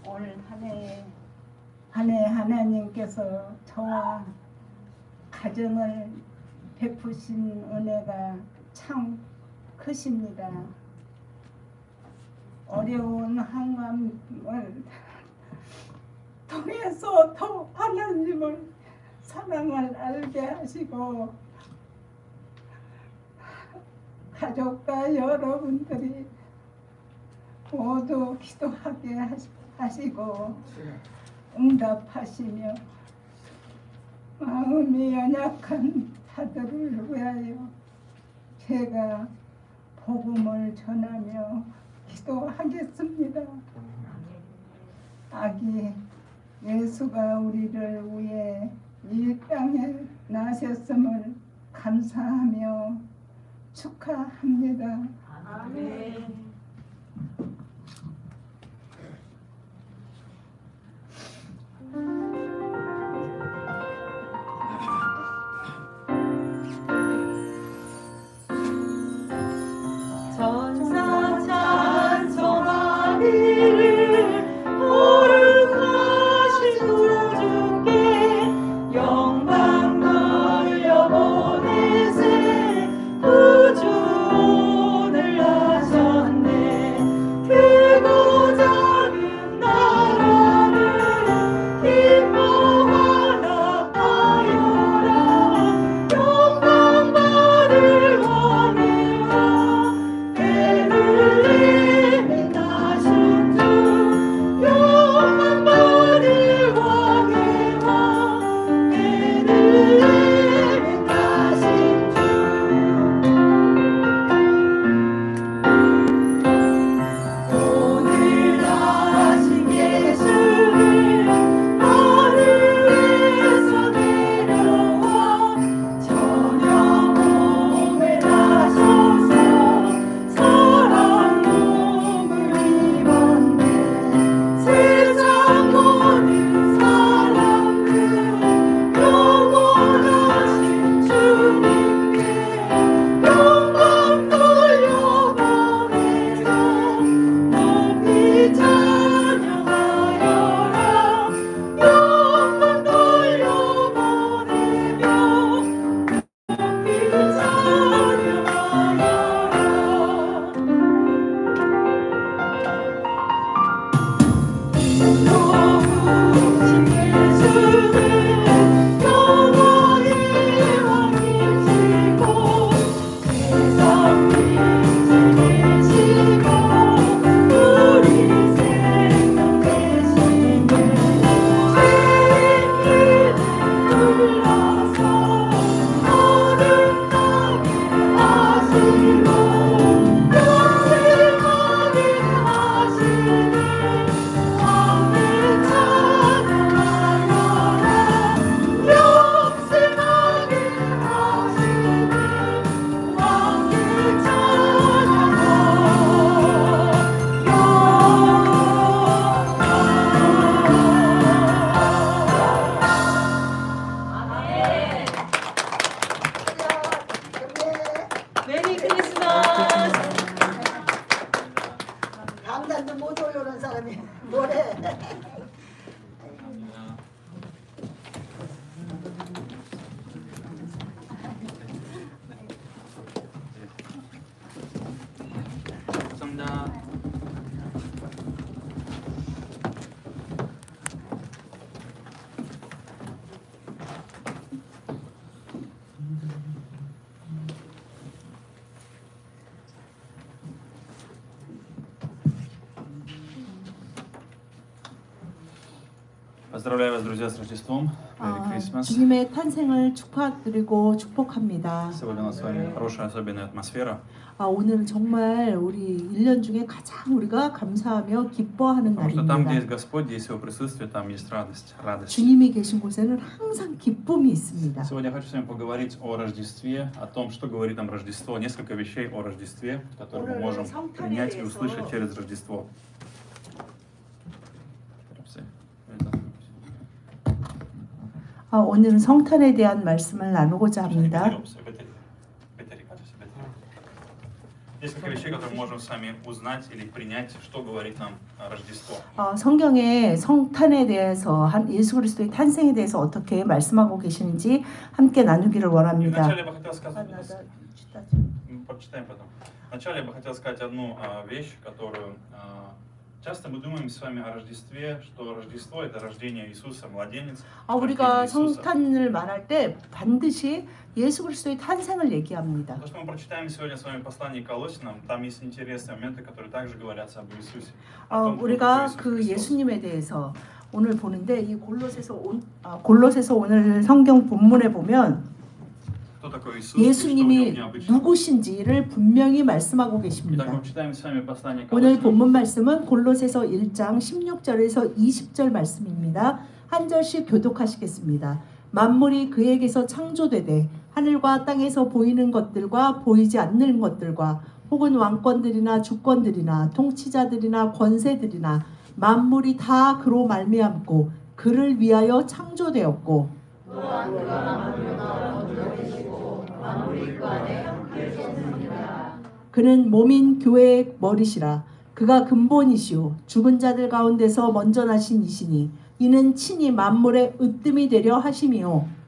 올 한 해 하나님께서 저와 가정을 베푸신 은혜가 참 크십니다. 어려운 항암을 통해서 더 하나님을 사랑을 알게 하시고 가족과 여러분들이 모두 기도하게 하시고 응답하시며 마음이 연약한 자들을 위하여 제가 복음을 전하며 기도하겠습니다. 아기 예수가 우리를 위해 이 땅에 나셨음을 감사하며 축하합니다. 아멘. 전사 찬송하기를 거룩하신 구주께 영광 돌려보내세. 구주 오늘 하셨네. 크고 작은 나라를 기뻐하라 하여라. 영광 받을 왕이라 베들레헴에 나신 주. 영광 받을 왕이라 베들레헴에 나신 주. 오늘 나신 예수를 하늘에서 내려와 저녁 몸에 나셔서 사랑 몸을 입었네. 세상 모든 사람들 영원하신 주님께 영광 돌려보내서 높이 찬양하여라. 영광 돌려보내며 높이 찬양하여라. 높으신 예수는 영원히 왕이시고 세상 빛이 되시고 우리 생명 되시네. 죄인들을 불러서 거듭나게 하시고 영생하게 하시네. 왕을 찬양하여라. 영생하게 하시네. 왕을 메리 크리스마스. 강단도 못 올려오는 사람이 뭐래? 감사합니다. Поздравляю вас, друзья, с Рождеством. Merry Christmas. 주님의 탄생을 축하드리고 축복합니다. Сегодня у нас с вами хорошая, особенная атмосфера. 오늘은 정말 우리 1년 중에 가장 우리가 감사하며 기뻐하는 Потому что там, где есть 날입니다. Господь, где есть Его присутствие, там есть радость. 주님이 계신 곳에는 항상 기쁨이 있습니다. Сегодня я хочу с вами поговорить о Рождестве, о том, что говорит нам Рождество, несколько вещей о Рождестве, которые мы можем принять и услышать через Рождество. 오늘은 성탄에 대한 말씀을 나누고자 합니다. Несколько вещей, которые мы можем с вами узнать или принять, что говорит нам Рождество. 성경에 성탄에 대해서 예수 그리스도의 탄생에 대해서 어떻게 말씀하고 계시는지 함께 나누기를 И 원합니다. вначале я бы хотел сказать, прочитаем потом. Вначале я бы хотел сказать одну вещь, которую часто мы думаем с вами о Рождестве, что Рождество это рождение Иисуса, младенец. 우리가 рождение Иисуса. 성탄을 말할 때 반드시 예수 그리스도의 탄생을 얘기합니다. То, что мы прочитаем сегодня с вами послание к Колоссянам, там есть интересные моменты, которые также говорятся об Иисусе. о том, кто 우리가 такой Иисус 그 Христос. 예수님에 대해서 오늘 보는데 이 골로새서 오늘 성경 본문에 보면 Кто такой Иисус, и что в нем 예수님이 необычного. 누구신지를 분명히 말씀하고 Итак, 계십니다. мы читаем с вами послание к 오늘 Колоссянам. 본문 말씀은 골로새서 1장 16절에서 20절 말씀입니다. 한 절씩 교독하시겠습니다. 만물이 그에게서 창조되되 하늘과 땅에서 보이는 것들과 보이지 않는 것들과 혹은 왕권들이나 주권들이나 통치자들이나 권세들이나 만물이 다 그로 말미암고 그를 위하여 창조되었고 그는 몸인 교회의 머리시라. 그가 근본이시오 죽은 자들 가운데서 먼저 나신 이시니 이는 친히 만물의 으뜸이 되려 하심이요.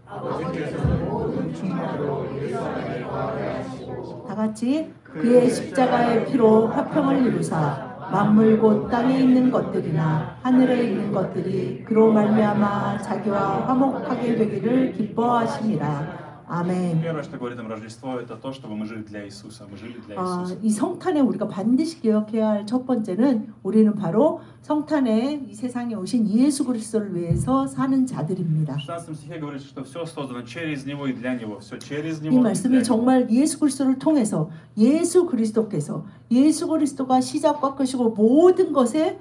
다 같이 그의 십자가의 피로 화평을 이루사 만물 곧 땅에 있는 것들이나 하늘에 있는 것들이 그로 말미암아 자기와 화목하게 되기를 기뻐하심이라. 아멘. Первое, что говорит нам Рождество, это то, чтобы мы жили для Иисуса. Мы жили для Иисуса. 이 성탄에 우리가 반드시 기억해야 할 첫 번째는 우리는 바로 성탄에 이 세상에 오신 예수 그리스도를 위해서 사는 자들입니다. В 16 стихе говорится, что все создано через Него и для Него. Все через 이 Него и для 말씀이 Него. 정말 예수 그리스도를 통해서 예수 그리스도께서 예수 그리스도가 시작과 끝이고 모든 것에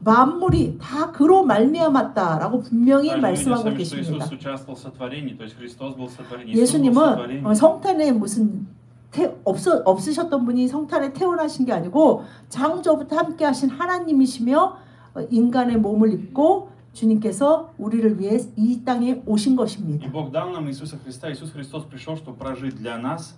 만물이 다 그로 말미암았다라고 분명히 Также мы видим 말씀하고 сами, что 계십니다. Иисус участвовал в сотворении, то есть Христос был в сотворении. Иисус был в 예수님은 сотворении. 성탄에 무슨 없으셨던 분이 성탄에 태어나신 게 아니고 창조부터 함께 하신 하나님이시며 인간의 몸을 입고 주님께서 우리를 위해 이 땅에 오신 И 것입니다. Бог дал нам Иисуса Христа. Иисус Христос пришел, чтобы прожить для нас,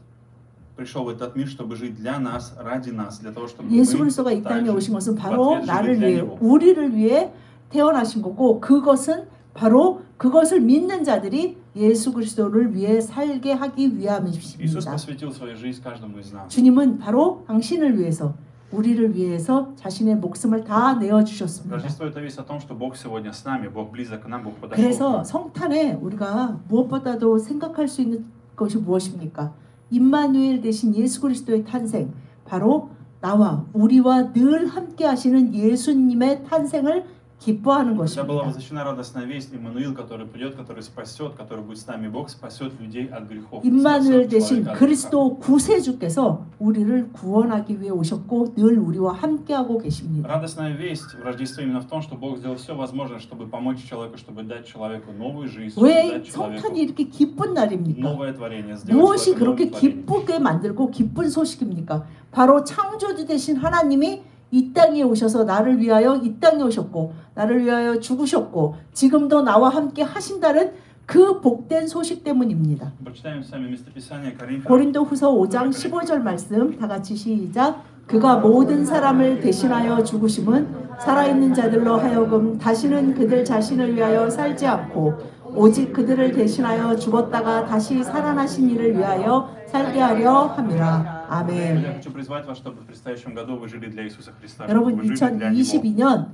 пришел в этот мир, чтобы жить для нас, ради нас, для того, чтобы 예수 мы 그리스도가 이 땅에 также 오신 것은 в 바로 ответ 나를 жили для 위해 Него. 우리를 위해 태어나신 거고 그것은 바로 그것을 믿는 자들이 예수 그리스도를 위해 살게 하기 Иисус 위함이십니다. посвятил свою жизнь каждому из нас. 주님은 바로 당신을 위해서 우리를 위해서 자신의 목숨을 다 내어 주셨습니다. Рождество это весть о том, что Бог сегодня с нами, Бог близок к нам, Бог подошел к 그래서 нам. 성탄에 우리가 무엇보다도 생각할 수 있는 것이 무엇입니까? 임마누엘 대신 예수 그리스도의 탄생, 바로 나와 우리와 늘 함께 하시는 예수님의 탄생을 기뻐하는 Когда была 것입니다. возвещена радостная весть, Иммануил, который придет, который спасет, который будет с нами, Бог спасет людей от грехов. 임마누엘 спасет 대신 человека от греха. 그리스도 구세주께서 우리를 구원하기 위해 오셨고 늘 우리와 함께하고 계십니다. Радостная весть в Рождестве именно в том, что Бог сделал все возможное, чтобы помочь человеку, чтобы дать человеку новую жизнь, чтобы 왜 дать человеку 성탄이 이렇게 기쁜 날입니까? новое творение, сделать 무엇이 человека новым 그렇게 творением. 기쁘게 만들고 기쁜 소식입니까? 바로 창조주 되신 하나님이 이 땅에 오셔서 나를 위하여 이 땅에 오셨고 나를 위하여 죽으셨고 지금도 나와 함께 하신다는 그 복된 소식 때문입니다. Прочитаем сами местописание Коринфянам. 고린도후서 5장 15절 말씀 다 같이 시작. 그가 모든 사람을 대신하여 죽으심은 살아있는 자들로 하여금 다시는 그들 자신을 위하여 살지 않고 오직 그들을 대신하여 죽었다가 다시 살아나신 이를 위하여 살게 하려 함이라. Я 아멘. хочу призвать вас, чтобы в предстоящем году вы жили для Иисуса Христа, чтобы 여러분 вы жили для Него. 2022년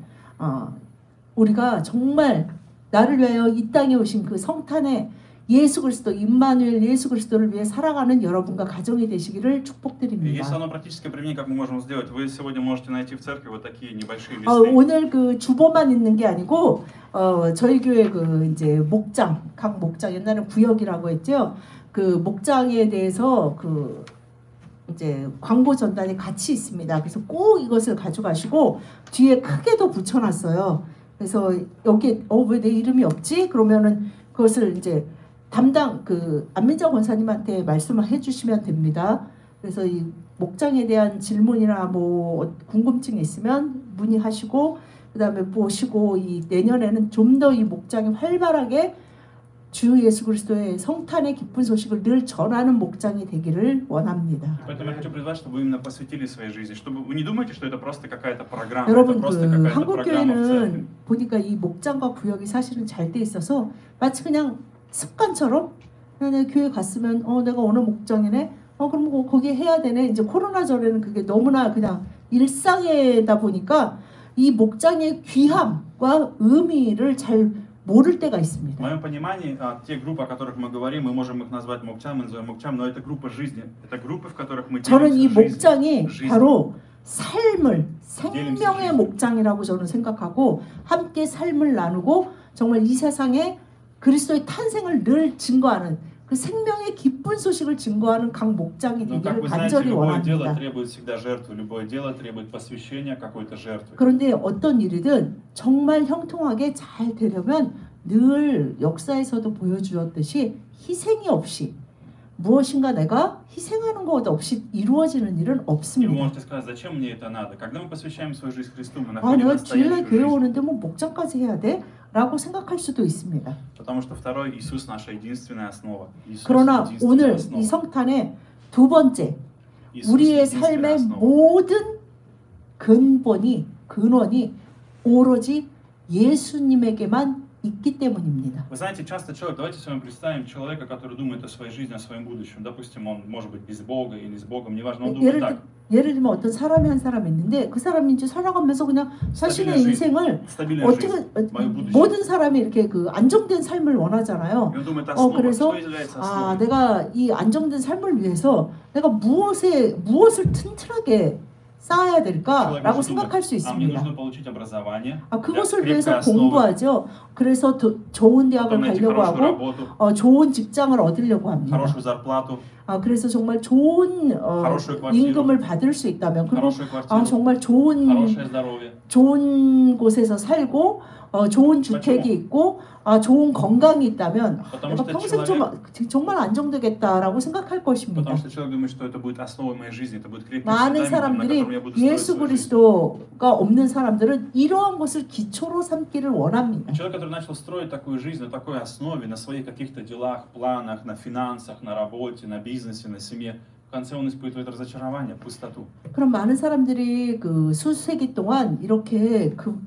우리가 정말 나를 위하여 이 땅에 오신 그 성탄에 예수 그리스도 임마누엘 예수 그리스도를 위해 살아가는 여러분과 가정이 되시기를 И есть 축복드립니다. одно практическое применение, как мы можем сделать. Вы сегодня можете найти в церкви вот такие небольшие листы. 오늘 그 주보만 있는 게 아니고 저희 교회 그 이제 목장 각 목장 옛날에 구역이라고 했죠. 그 목장에 대해서 그 이제 광고 전단이 같이 있습니다. 그래서 꼭 이것을 가져가시고 뒤에 크게도 붙여놨어요. 그래서 여기 왜 내 이름이 없지? 그러면은 그것을 이제 담당 그 안민정 권사님한테 말씀을 해주시면 됩니다. 그래서 이 목장에 대한 질문이나 뭐 궁금증이 있으면 문의하시고 그다음에 보시고 이 내년에는 좀 더 이 목장이 활발하게 주 예수 그리스도의 성탄의 기쁜 소식을 늘 전하는 목장이 되기를 원합니다. Поэтому я хочу призвать, чтобы вы именно посвятили своей жизни, чтобы вы не думаете, что это просто какая-то программа, это 여러분 просто 그 какая-то 한국 программа в церкви. 교회는 보니까 이 목장과 구역이 사실은 잘 돼 있어서 마치 그냥 습관처럼 그냥 내가 교회 갔으면 내가 어느 목장이네 그럼 뭐 거기 해야 되네. 이제 코로나 전에는 그게 너무나 그냥 일상이다 보니까 이 목장의 귀함과 의미를 잘 모를 때가 В 있습니다. моем понимании, те группы, о которых мы говорим, мы можем их назвать мокчам, мы называем мокчам, но это группа жизни, это группы, в которых мы 저는 이 делимся 목장이 жизнью. 바로 삶을 생명의 목장이라고 저는 생각하고 함께 삶을 나누고 정말 이 세상에 그리스도의 탄생을 늘 증거하는 그 생명의 기쁜 소식을 증거하는 각 목장이 Но, как 되기를 вы знаете, 간절히 любое дело 원합니다. требует всегда жертвы, любое дело требует посвящения какой-то жертвы. 그런데 어떤 일이든 정말 형통하게 잘 되려면 늘 역사에서도 보여주었듯이 희생이 없이 무엇인가 내가 희생하는 것 없이 이루어지는 일은 И вы 없습니다. можете сказать, зачем мне это надо? Когда мы посвящаем свою жизнь Христу, мы 아, находим 내가 주일날 настоящую 교회 жизнь. 오는데 뭐 목장까지 해야 돼? 라고 생각할 수도 있습니다. Потому что второй, Иисус наша единственная основа. Иисус 그러나 единственная 오늘 основа. 이 성탄의 두 번째 Иисус 우리의 единственная 삶의 основа. 모든 근원이 오로지 예수님에게만 있기 때문입니다. Вы знаете, часто человек, давайте с вами представим человека, который думает о своей жизни, о своем будущем. Допустим, он может быть без Бога или с Богом, неважно, он думает так. 예를 들면 어떤 사람이 한 사람 있는데 그 사람이 이제 살아가면서 그냥 자신의 인생을 Стабильная 어떻게 жизнь, мое будущее. 모든 사람이 이렇게 그 안정된 삶을 원하잖아요. И он думает основа, 그래서 что является 아, основой. 내가 이 안정된 삶을 위해서 내가 무엇을 튼튼하게 쌓아야 될까라고 생각할 수 А мне 있습니다. нужно получить образование, 아, 그것을 위해서 крепкая основа, 공부하죠. 그래서 좋은 대학을 потом найти 가려고 хорошую 하고 работу, 좋은 직장을 얻으려고 합니다. хорошую зарплату, 그래서 정말 좋은 хорошую квартиру, 임금을 받을 수 있다면 그리고 хорошую квартиру, 정말 хорошее здоровье. 좋은 곳에서 살고 좋은 주택이 있고 좋은 건강이 있다면 Потому 내가 что 평생 человек, 정말 안정되겠다라고 생각할 것입니다. потому что человек думает, что это будет основой моей жизни, это будет крепким 많은 фундаментом, на 사람들이 котором я буду строить 예수 свою жизнь. 그리스도가 없는 사람들은 이러한 것을 기초로 삼기를 원합니다. Человек, который начал строить такую жизнь на такой основе, на своих каких-то делах, планах, на финансах, на работе, на бизнесе, на семье, в конце он испытывает разочарование, пустоту. 그럼 많은 사람들이 그 수세기 동안 이렇게 그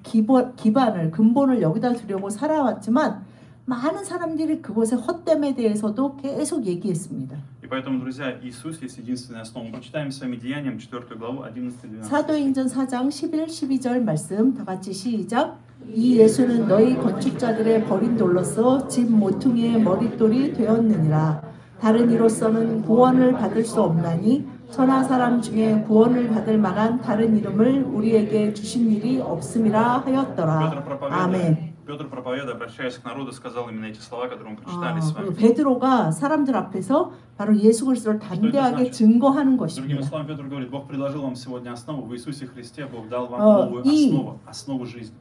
기반을 근본을 여기다 두려고 살아왔지만 많은 사람들이 그것의 헛됨에 대해서도 계속 얘기했습니다. И поэтому, друзья, Иисус есть единственная основа. Мы прочитаем с вами Деяниям 4 главу 11-12. 사도행전 4장 11, 12절 말씀 다 같이 시작. 이 예수는 너희 건축자들의 버린 돌로서 집 모퉁이의 머릿돌이 되었느니라. 다른 이로서는 구원을 받을 수 없나니 천하 사람 중에 구원을 받을 만한 다른 이름을 우리에게 주신 일이 없음이라 하였더라. 아멘. Петр, проповедуя, обращаясь к народу, сказал именно эти слова, которые мы прочитали с вами. 베드로가 사람들 앞에서 바로 예수 그리스도를 단대하게 증거하는 Другими 것입니다. словами, Петр говорит, Бог предложил вам сегодня основу, в Иисусе Христе Бог дал вам новую основу, основу жизни.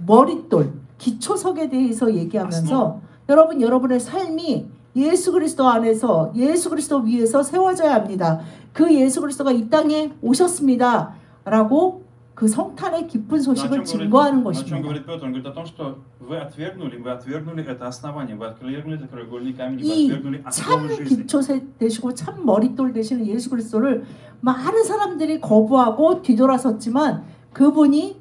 머릿돌, 기초석에 대해서 얘기하면서 여러분의 삶이 예수 그리스도 안에서 예수 그리스도 위에서 세워져야 합니다. 그 예수 그리스도가 이 땅에 오셨습니다라고 그 성탄의 기쁜 소식을 증거하는 о чем 것입니다. говорит Петр? Он говорит о том, что вы отвергнули это основание, вы отвергнули этот краеугольный камень, вы 이 отвергнули 참 основу жизни. 기초 되시고 참 머릿돌 되시는 예수 그리스도를 많은 사람들이 거부하고 뒤돌아섰지만 그분이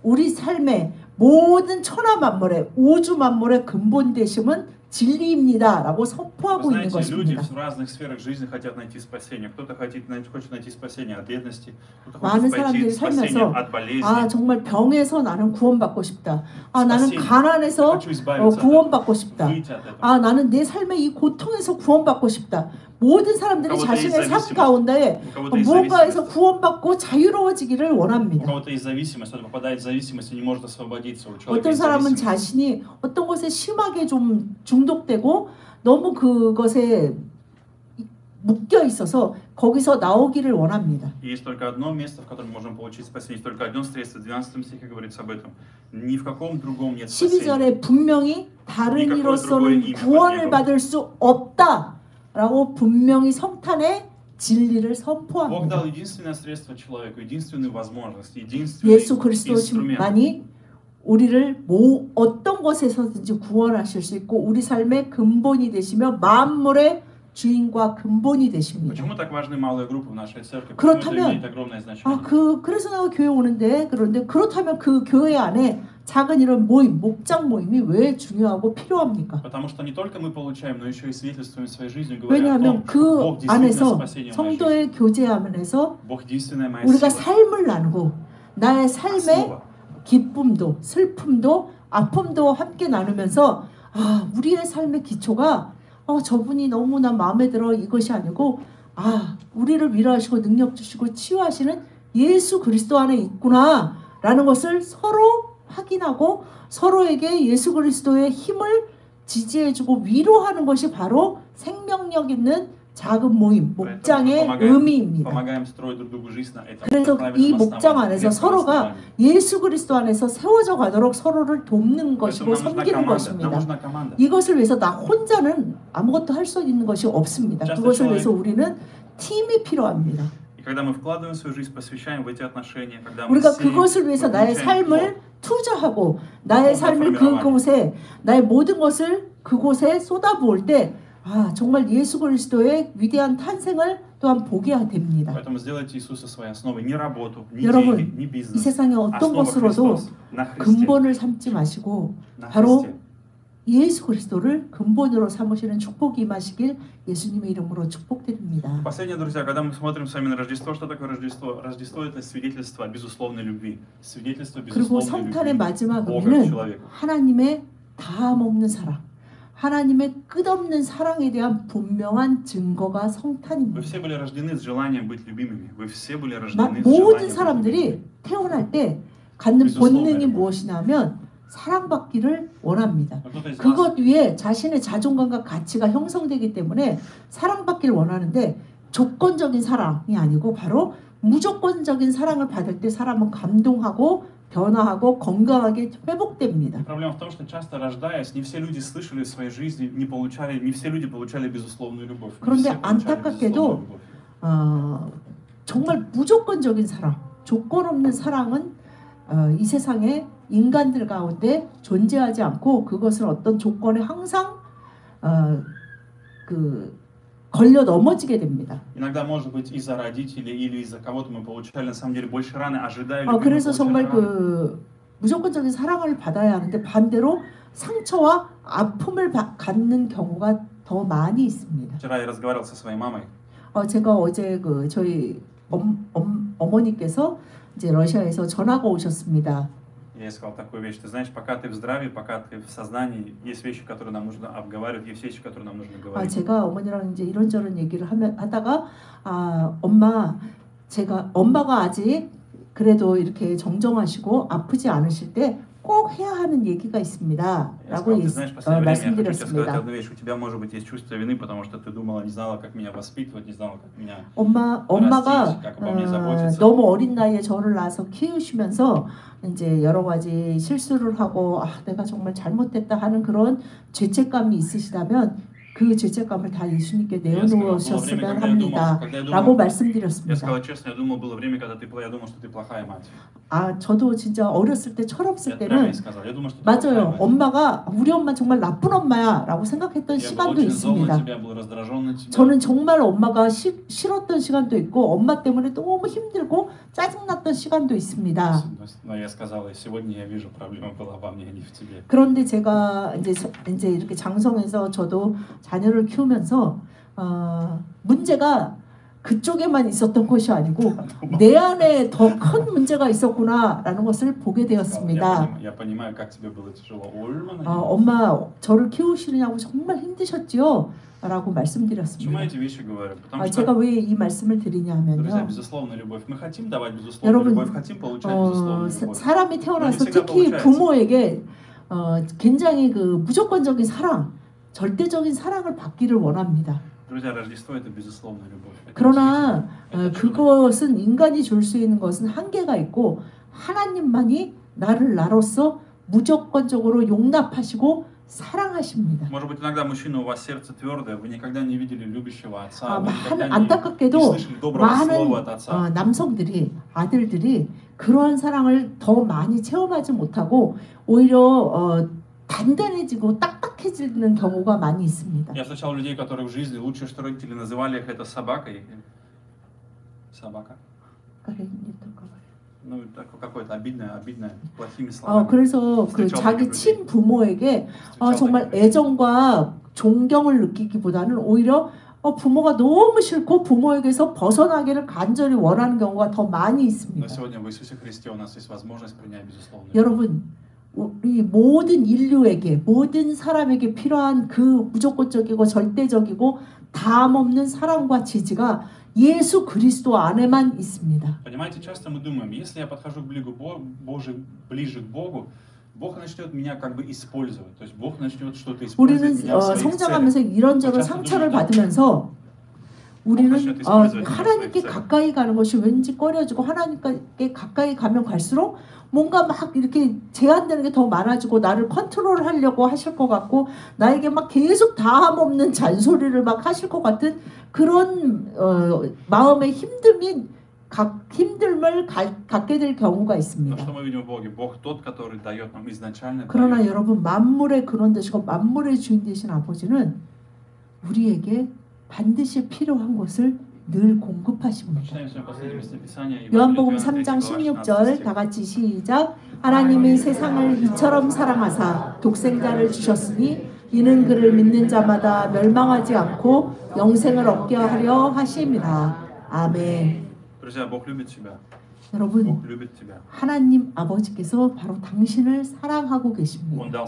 우리 삶의 모든 천하 만물의 우주 만물의 근본 되심은 진리입니다라고 선포하고 Вы 있는 знаете, люди 것입니다. в разных сферах жизни хотят найти спасение. Кто-то хочет найти спасение от бедности, кто-то 많은 хочет найти 사람들이 спасение 살면서 от болезни. 정말 병에서 나는 구원받고 싶다. 나는 Спасение. 가난에서 Хочу избавиться от 구원받고 этого, 싶다. выйти от этого. 나는 내 삶의 이 고통에서 구원받고 싶다. 모든 사람들이 그것도 자신의 삶 зависимость. 가운데 У кого-то есть 무언가에서 зависимость. 구원받고 자유로워지기를 У 원합니다. кого-то есть зависимость, кто-то попадает в зависимость и не может освободиться. У человека 어떤 есть 사람은 зависимость. 자신이 어떤 것에 심하게 좀 중독되고 너무 그것에 묶여 있어서 거기서 나오기를 원합니다. И есть только одно место, в котором мы можем получить спасение. Есть только одно средство. В 12 стихе говорится об этом. Ни в каком другом нет спасения. 12절에 분명히 다른 이로서는 구원을 받을 수 없다라고 분명히 성탄의 진리를 Бог 선포합니다. дал единственное средство человеку, единственную возможность, единственный 예수 инструмент. 그리스도만이 우리를 어떤 것에서든지 구원하실 수 있고 우리 삶의 근본이 되시며 만물의 주인과 근본이 되십니다. Почему так важны малые группы в нашей церкви? Почему это 그렇다면 имеет огромное значение? 그래서 내가 교회 오는데 그런데 그렇다면 그 교회 안에 작은 이런 모임, 목장 모임이 왜 중요하고 필요합니까? Потому что не только мы получаем, но еще и свидетельствуем своей жизнью, говоря о 왜냐하면 том, что 그 Бог действительно 안에서 спасение в моей жизни. 성도의 교제하면서 Бог единственная моя 우리가 сила. 삶을 나누고 나의 삶의 Слово. 기쁨도 슬픔도 아픔도 함께 나누면서 우리의 삶의 기초가 저분이 너무나 마음에 들어 이것이 아니고 우리를 위로하시고 능력 주시고 치유하시는 예수 그리스도 안에 있구나 라는 것을 서로 확인하고 서로에게 예수 그리스도의 힘을 지지해주고 위로하는 것이 바로 생명력 있는 작은 모임, 목장의 의미입니다. 그래서 이 목장 안에서 서로가 예수 그리스도 안에서 세워져 가도록 서로를 돕는 것이고 섬기는 것입니다. 이것을 위해서 나 혼자는 아무것도 할 수 있는 것이 없습니다. 그것을 위해서 우리는 팀이 필요합니다. 우리가 그것을 위해서 나의 삶을 투자하고 나의 삶을 그곳에 나의 모든 것을 그곳에 쏟아부을 때 정말 예수 그리스도의 위대한 탄생을 또한 보게 됩니다. 여러분, 이 세상에 어떤 것으로도 근본을 삼지 마시고 바로 예수 그리스도를 근본으로 삼으시는 축복이 임하시길 예수님의 이름으로 축복드립니다. Последнее, друзья, когда мы смотрим с вами на Рождество, что такое Рождество? Рождество – это свидетельство о безусловной любви, свидетельство 그리고 безусловной 성탄의 любви 마지막 Бога к 의미는 человеку. 하나님의 다함 없는 사랑, 하나님의 끝없는 사랑에 대한 분명한 증거가 성탄입니다. Вы все были рождены с желанием быть любимыми. Вы все были рождены с 모든 желанием быть 사람들이 태어날 때 갖는 본능이 무엇이냐면 사랑받기를 원합니다. 그것 위에 자신의 자존감과 가치가 형성되기 때문에 사랑받기를 원하는데 조건적인 사랑이 아니고 바로 무조건적인 사랑을 받을 때 사람은 감동하고 변화하고 건강하게 회복됩니다. Проблема в том, что часто рождаясь, не все люди слышали в своей жизни, не все люди получали безусловную любовь. 그런데 안타깝게도 정말 무조건적인 사랑, 조건 없는 사랑은 이 세상에 인간들 가운데 존재하지 않고 그것은 어떤 조건에 항상 걸려 넘어지게 됩니다. Иногда, может быть, из-за родителей или из-за кого-то мы получали на самом деле больше раны, ожидая любви. 그래서 정말 무조건적인 사랑을 받아야 하는데 반대로 상처와 아픔을 갖는 경우가 더 많이 있습니다. Вчера я разговаривал со своей мамой. 제가 어제 저희 어머니께서 이제 러시아에서 전화가 오셨습니다. Я сказал такую вещь: ты знаешь, пока ты в здравии, пока ты в сознании, есть вещи, которые нам нужно обговаривать, есть вещи, которые нам нужно говорить. 제가 어머니랑 이제 이런저런 얘기를 하다가 엄마가 아직 그래도 이렇게 정정하시고 아프지 않으실 때 꼭 해야 하는 얘기가 있습니다라고 말씀드렸습니다. 엄마가 너무 어린 나이에 저를 낳아서 키우시면서 이제 여러 가지 실수를 하고 내가 정말 잘못됐다 하는 그런 죄책감이 있으시다면 그 죄책감을 다 예수님께 내어놓으셨으면 합니다. 라고 말씀드렸습니다. 저도 진짜 어렸을 때 철없을 때는 맞아요. 우리 엄마 정말 나쁜 엄마야 라고 생각했던 시간도 있습니다. 저는 정말 엄마가 싫었던 시간도 있고 엄마 때문에 너무 힘들고 짜증났던 시간도 있습니다. 그런데 제가 이제 이렇게 장성해서 저도 자녀를 키우면서 문제가 그쪽에만 있었던 것이 아니고 내 안에 더 큰 문제가 있었구나라는 것을 보게 되었습니다. 엄마 저를 키우시느냐고 정말 힘드셨지요? 라고 말씀드렸습니다. 제가 왜 이 말씀을 드리냐면요. 여러분, 사람이 태어나서 특히 부모에게 굉장히 무조건적인 사랑, 절대적인 사랑을 받기를 원합니다. 그러나 그것은 인간이 줄 수 있는 것은 한계가 있고 하나님만이 나를 나로서 무조건적으로 용납하시고 사랑하십니다. Может быть, иногда мужчина, у вас сердце твердое, вы никогда не видели любящего отца, вы 많은 никогда не 안타깝게도 слышали доброго слова от 많은 отца. 남성들이 아들들이 그러한 사랑을 더 많이 체험하지 못하고 오히려 단단해지고 딱딱해지는 경우가 많이 있습니다. Я встречал людей, которые в жизни лучшее, что родители называли их, это собакой. Собака. Ну, какое-то обидное, плохими словами. 그래서 그 자기 친부모에게 정말 애정과 존경을 느끼기보다는 오히려 부모가 너무 싫고 부모에게서 벗어나기를 간절히 원하는 경우가 더 많이 Но 있습니다. сегодня в Иисусе Христе у нас есть возможность принять безусловную. 여러분, 우리 모든 인류에게 모든 사람에게 필요한 그 무조건적이고 절대적이고 담없는 사랑과 지지가 예수 그리스도 안에만 있습니다. Понимаете, часто мы думаем, если я подхожу ближе к Богу, Бог начнет меня как бы использовать. То есть Бог начнет что-то использовать 우리는 меня в своих 성장하면서 целях. 이런저런 상처를 받으면서 우리는 하나님께 가까이 가는 것이 왠지 꺼려지고 하나님께 가까이 가면 갈수록 뭔가 막 이렇게 제한되는 게 더 많아지고 나를 컨트롤하려고 하실 것 같고 나에게 막 계속 다함없는 잔소리를 막 하실 것 같은 그런 마음의 힘듦을 갖게 될 경우가 Но 있습니다. что мы видим в Боге? Бог тот, который дает нам изначально. 그러나 여러분 만물의 근원 되시고 만물의 주인 되신 아버지는 우리에게 반드시 필요한 것을 늘 공급하십니다. 요한복음 3장 16절 다 같이 시작. 하나님이 세상을 이처럼 사랑하사 독생자를 주셨으니 이는 그를 믿는 자마다 멸망하지 않고 영생을 얻게 하려 하심이라. 아멘. 여러분, 하나님 아버지께서 바로 당신을 사랑하고 계십니다.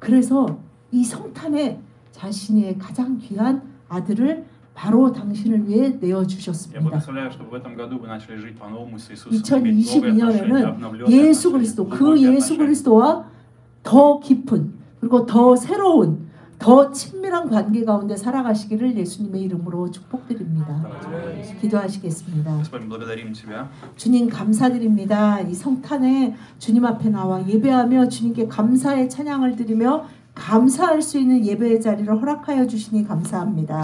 그래서 이 성탄에 자신의 가장 귀한 아들을 바로 당신을 위해 내어주셨습니다. 2022년에는 예수 그리스도, 그 예수 그리스도와 더 깊은 그리고 더 새로운 더 친밀한 관계 가운데 살아가시기를 예수님의 이름으로 축복드립니다. 기도하시겠습니다. 주님 감사드립니다. 이 성탄에 주님 앞에 나와 예배하며 주님께 감사의 찬양을 드리며 감사할 수 있는 예배의 자리를 허락하여 주시니 감사합니다.